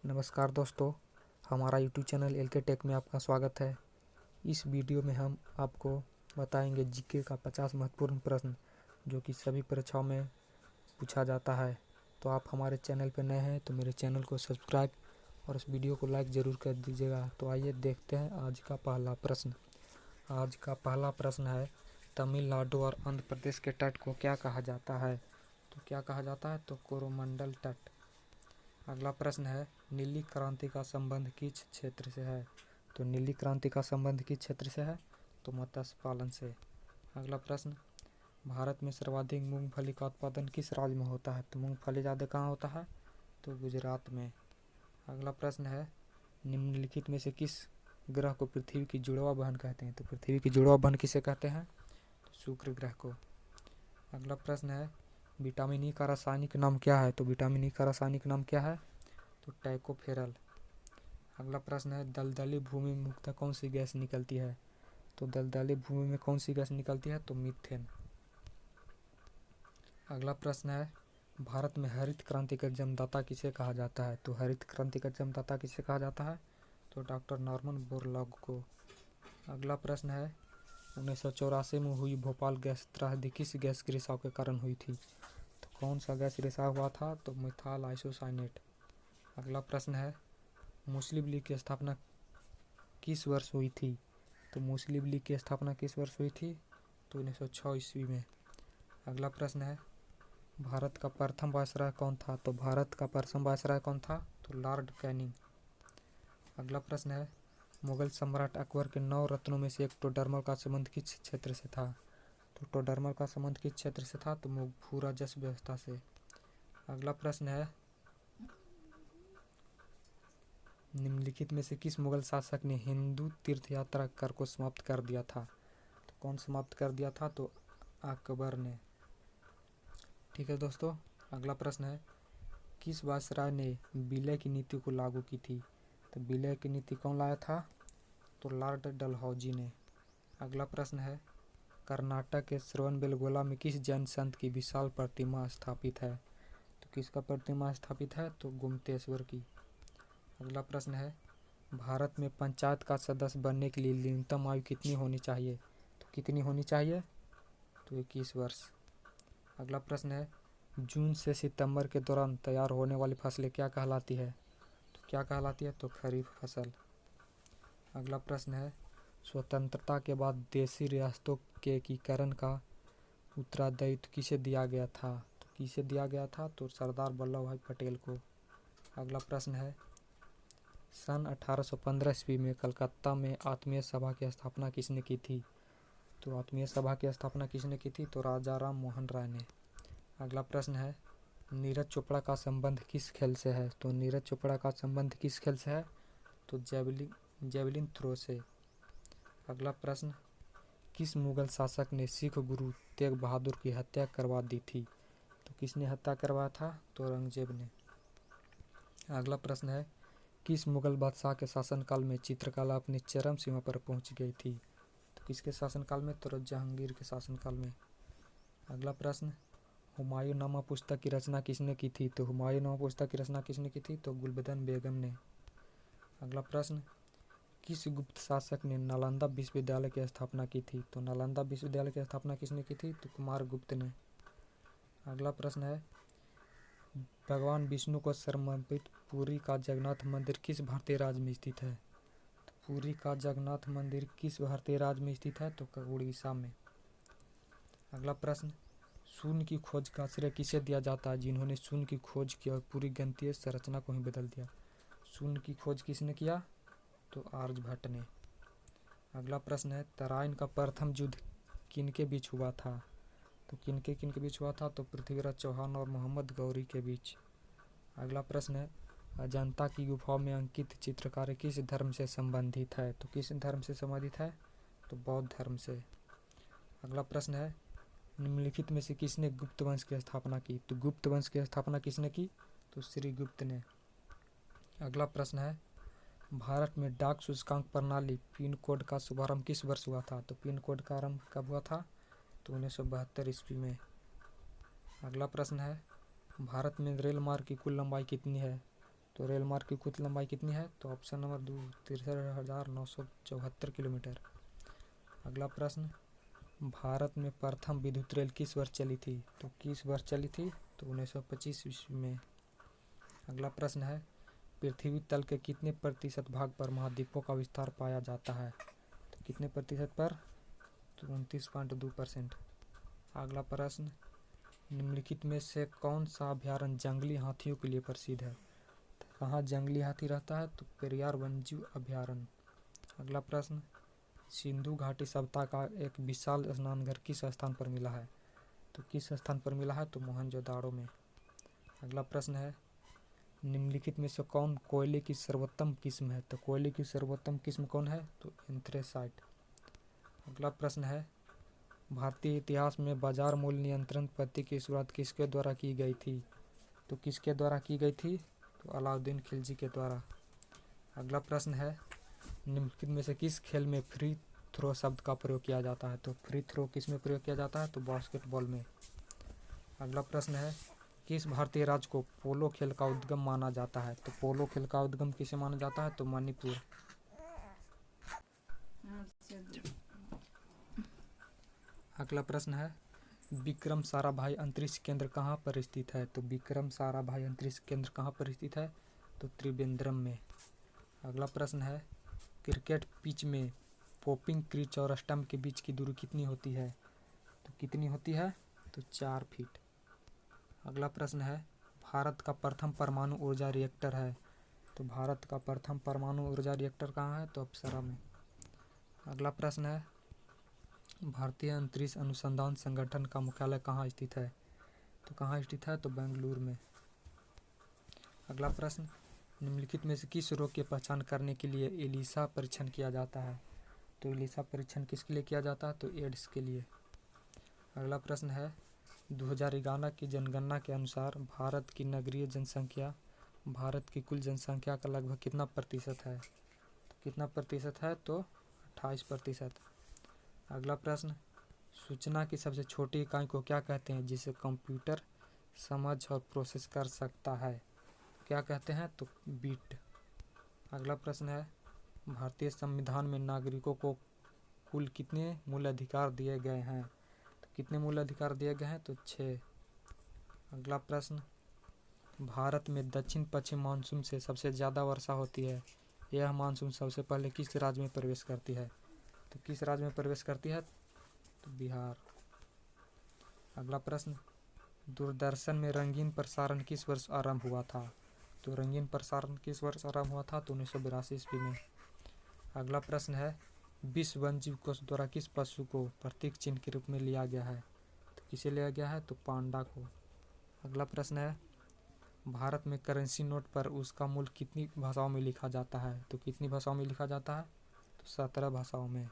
नमस्कार दोस्तों, हमारा यूट्यूब चैनल एल के टेक में आपका स्वागत है। इस वीडियो में हम आपको बताएंगे जीके का 50 महत्वपूर्ण प्रश्न जो कि सभी परीक्षाओं में पूछा जाता है। तो आप हमारे चैनल पर नए हैं तो मेरे चैनल को सब्सक्राइब और इस वीडियो को लाइक ज़रूर कर दीजिएगा। तो आइए देखते हैं आज का पहला प्रश्न। आज का पहला प्रश्न है, तमिलनाडु और आंध्र प्रदेश के तट को क्या कहा जाता है? तो क्या कहा जाता है? तो कोरोमंडल तट। अगला प्रश्न है, नीली क्रांति का संबंध किस क्षेत्र से है? तो नीली क्रांति का संबंध किस क्षेत्र से है? तो मत्स्य पालन से। अगला प्रश्न, भारत में सर्वाधिक मूंगफली का उत्पादन किस राज्य में होता है? तो मूंगफली ज़्यादा कहाँ होता है? तो गुजरात में। अगला प्रश्न है, निम्नलिखित में से किस ग्रह को पृथ्वी की जुड़वा बहन कहते हैं? तो पृथ्वी की जुड़वा बहन किसे कहते हैं? तो शुक्र ग्रह को। अगला प्रश्न है, विटामिन ई का रासायनिक नाम क्या है? तो विटामिन ई का रासायनिक नाम क्या है? तो टैकोफेरल। अगला प्रश्न है, दलदली भूमि में मुख्यतः कौन सी गैस निकलती है? तो दलदली भूमि में कौन सी गैस निकलती है? तो मीथेन। अगला प्रश्न है, भारत में हरित क्रांति का जन्मदाता किसे कहा जाता है? तो हरित क्रांति का जन्मदाता किसे कहा जाता है? तो डॉक्टर नॉर्मन बोरलॉग को। अगला प्रश्न है, 1984 में हुई भोपाल गैस त्रासदी किस गैस के रिसाव के कारण हुई थी? तो कौन सा गैस रिसाव हुआ था? तो मिथाइल आइसोसाइनेट। अगला प्रश्न है, मुस्लिम लीग की स्थापना किस वर्ष हुई थी? तो मुस्लिम लीग की स्थापना किस वर्ष हुई थी? तो 1906 ईस्वी में। अगला प्रश्न है, भारत का प्रथम वायसराय कौन था? तो भारत का प्रथम वायसराय कौन था? तो लॉर्ड कैनिंग। अगला प्रश्न है, मुगल सम्राट अकबर के 9 रत्नों में से एक टोडरमल का संबंध किस क्षेत्र से था? तो टोडरमल का संबंध किस क्षेत्र से था? तो भू राजस्व व्यवस्था से। अगला प्रश्न है, निम्नलिखित में से किस मुगल शासक ने हिंदू तीर्थ यात्रा कर को समाप्त कर दिया था? तो कौन समाप्त कर दिया था? तो अकबर ने। ठीक है दोस्तों, अगला प्रश्न है, किस वायसराय ने विलय की नीति को लागू की थी? तो विलय की नीति कौन लाया था? तो लॉर्ड डलहौजी ने। अगला प्रश्न है, कर्नाटक के श्रवणबेलगोला में किस जैन संत की विशाल प्रतिमा स्थापित है? तो किसका प्रतिमा स्थापित है? तो गोमतेश्वर की। अगला प्रश्न है, भारत में पंचायत का सदस्य बनने के लिए न्यूनतम आयु कितनी होनी चाहिए? तो कितनी होनी चाहिए? तो 21 वर्ष। अगला प्रश्न है, जून से सितंबर के दौरान तैयार होने वाली फसलें क्या कहलाती है? तो क्या कहलाती है? तो खरीफ फसल। अगला प्रश्न है, स्वतंत्रता के बाद देशी रियासतों के एकीकरण का उत्तरदायित्व किसे दिया गया था? तो किसे दिया गया था? तो सरदार वल्लभ भाई पटेल को। अगला प्रश्न है, सन 1815 ईस्वी में कलकत्ता में आत्मीय सभा की स्थापना किसने की थी? तो आत्मीय सभा की स्थापना किसने की थी? तो राजा राम मोहन राय ने। अगला प्रश्न है, नीरज चोपड़ा का संबंध किस खेल से है? तो नीरज चोपड़ा का संबंध किस खेल से है? तो जेवलिन थ्रो से। अगला प्रश्न, किस मुगल शासक ने सिख गुरु तेग बहादुर की हत्या करवा दी थी? तो किसने हत्या करवाया था? तो औरंगजेब ने। अगला प्रश्न है, किस मुगल बादशाह के शासनकाल में चित्रकला अपनी चरम सीमा पर पहुंच गई थी? तो किसके शासनकाल में? तो जहांगीर के शासनकाल में। अगला प्रश्न, हुमायूंनामा पुस्तक की रचना किसने की थी? तो हुमायूंनामा पुस्तक की रचना किसने की थी? तो गुलबदन बेगम ने। अगला प्रश्न, किस गुप्त शासक ने नालंदा विश्वविद्यालय की स्थापना की थी? तो नालंदा विश्वविद्यालय की स्थापना किसने की थी? तो कुमार गुप्त ने। अगला प्रश्न है, भगवान विष्णु को समर्पित पुरी का जगन्नाथ मंदिर किस भारतीय राज्य में स्थित है? तो पुरी का जगन्नाथ मंदिर किस भारतीय राज्य में स्थित है? तो उड़ीसा में। अगला प्रश्न, शून्य की खोज का श्रेय किसे दिया जाता है जिन्होंने शून्य की खोज की और पूरी गणितीय संरचना को ही बदल दिया? शून्य की खोज किसने किया? तो आर्यभट्ट ने। अगला प्रश्न है, तराइन का प्रथम युद्ध किनके बीच हुआ था? तो किनके बीच हुआ था? तो पृथ्वीराज चौहान और मोहम्मद गौरी के बीच। अगला प्रश्न है, अजंता की गुफाओं में अंकित चित्रकारी किस धर्म से संबंधित है? तो किस धर्म से संबंधित है? तो बौद्ध धर्म से। अगला प्रश्न है, निम्नलिखित में से किसने गुप्त वंश की स्थापना की? तो गुप्त वंश की स्थापना किसने की? तो श्रीगुप्त ने। अगला प्रश्न है, भारत में डाक सूचकांक प्रणाली पिन कोड का शुभारंभ किस वर्ष हुआ था? तो पिन कोड का आरंभ कब हुआ था? तो 1972 ईस्वी में। अगला प्रश्न है, भारत में रेल मार्ग की कुल लंबाई कितनी है? तो रेल मार्ग की कुल लंबाई कितनी है? तो ऑप्शन नंबर 2 63,974 किलोमीटर। अगला प्रश्न, भारत में प्रथम विद्युत रेल किस वर्ष चली थी? तो किस वर्ष चली थी? तो 1925 ईस्वी में। अगला प्रश्न है, पृथ्वी तल के कितने प्रतिशत भाग पर महाद्वीपों का विस्तार पाया जाता है? तो कितने प्रतिशत पर? तो 29.2%। अगला प्रश्न, निम्नलिखित में से कौन सा अभ्यारण्य जंगली हाथियों के लिए प्रसिद्ध है? तो कहाँ जंगली हाथी रहता है? तो पेरियार वन्यजीव अभ्यारण्य। अगला प्रश्न, सिंधु घाटी सभ्यता का एक विशाल स्नानघर किस स्थान पर मिला है? तो किस स्थान पर मिला है? तो मोहनजोदाड़ो में। अगला प्रश्न है, निम्नलिखित में से कौन कोयले की सर्वोत्तम किस्म है? तो कोयले की सर्वोत्तम किस्म कौन है? तो एंथ्रेसाइट। अगला प्रश्न है, भारतीय इतिहास में बाजार मूल्य नियंत्रण पद्धति की शुरुआत किसके द्वारा की गई थी? तो किसके द्वारा की गई थी? तो अलाउद्दीन खिलजी के द्वारा। अगला प्रश्न है, निम्नलिखित में से किस खेल में फ्री थ्रो शब्द का प्रयोग किया जाता है? तो फ्री थ्रो किस में प्रयोग किया जाता है? तो बास्केटबॉल में। अगला प्रश्न है, किस भारतीय राज्य को पोलो खेल का उद्गम माना जाता है? तो पोलो खेल का उद्गम किसे माना जाता है? तो मणिपुर। अगला प्रश्न है, विक्रम साराभाई अंतरिक्ष केंद्र कहाँ पर स्थित है? तो विक्रम साराभाई अंतरिक्ष केंद्र कहाँ पर स्थित है? तो त्रिवेंद्रम में। अगला प्रश्न है, क्रिकेट पिच में पॉपिंग क्रीज और स्टंप के बीच की दूरी कितनी होती है? तो कितनी होती है? तो 4 फीट। अगला प्रश्न है, भारत का प्रथम परमाणु ऊर्जा रिएक्टर है। तो भारत का प्रथम परमाणु ऊर्जा रिएक्टर कहाँ है? तो अप्सरा में। अगला प्रश्न है, भारतीय अंतरिक्ष अनुसंधान संगठन का मुख्यालय कहाँ स्थित है? तो कहाँ स्थित है? तो बेंगलुरु में। अगला प्रश्न, निम्नलिखित में से किस रोग की पहचान करने के लिए एलिसा परीक्षण किया जाता है? तो एलिसा परीक्षण किसके लिए किया जाता है? तो एड्स के लिए। अगला प्रश्न है, 2011 की जनगणना के अनुसार भारत की नगरीय जनसंख्या भारत की कुल जनसंख्या का लगभग कितना प्रतिशत है? तो कितना प्रतिशत है? तो 28%। अगला प्रश्न, सूचना की सबसे छोटी इकाई को क्या कहते हैं जिसे कंप्यूटर समझ और प्रोसेस कर सकता है? क्या कहते हैं? तो बिट। अगला प्रश्न है, भारतीय संविधान में नागरिकों को कुल कितने मूल अधिकार दिए गए हैं? तो कितने मूल अधिकार दिए गए हैं? तो 6। अगला प्रश्न, भारत में दक्षिण पश्चिम मानसून से सबसे ज़्यादा वर्षा होती है, यह मानसून सबसे पहले किस राज्य में प्रवेश करती है? तो किस राज्य में प्रवेश करती है? तो बिहार। अगला प्रश्न, दूरदर्शन में रंगीन प्रसारण किस वर्ष आरंभ हुआ था? तो रंगीन प्रसारण किस वर्ष आरंभ हुआ था? तो 1982 ईस्वी में। अगला प्रश्न है, विश्व वन्यजीव कोष द्वारा किस पशु को प्रतीक चिन्ह के रूप में लिया गया है? तो किसे लिया गया है? तो पांडा को। अगला प्रश्न है, भारत में करेंसी नोट पर उसका मूल्य कितनी भाषाओं में लिखा जाता है? तो कितनी भाषाओं में लिखा जाता है? तो 17 भाषाओं में।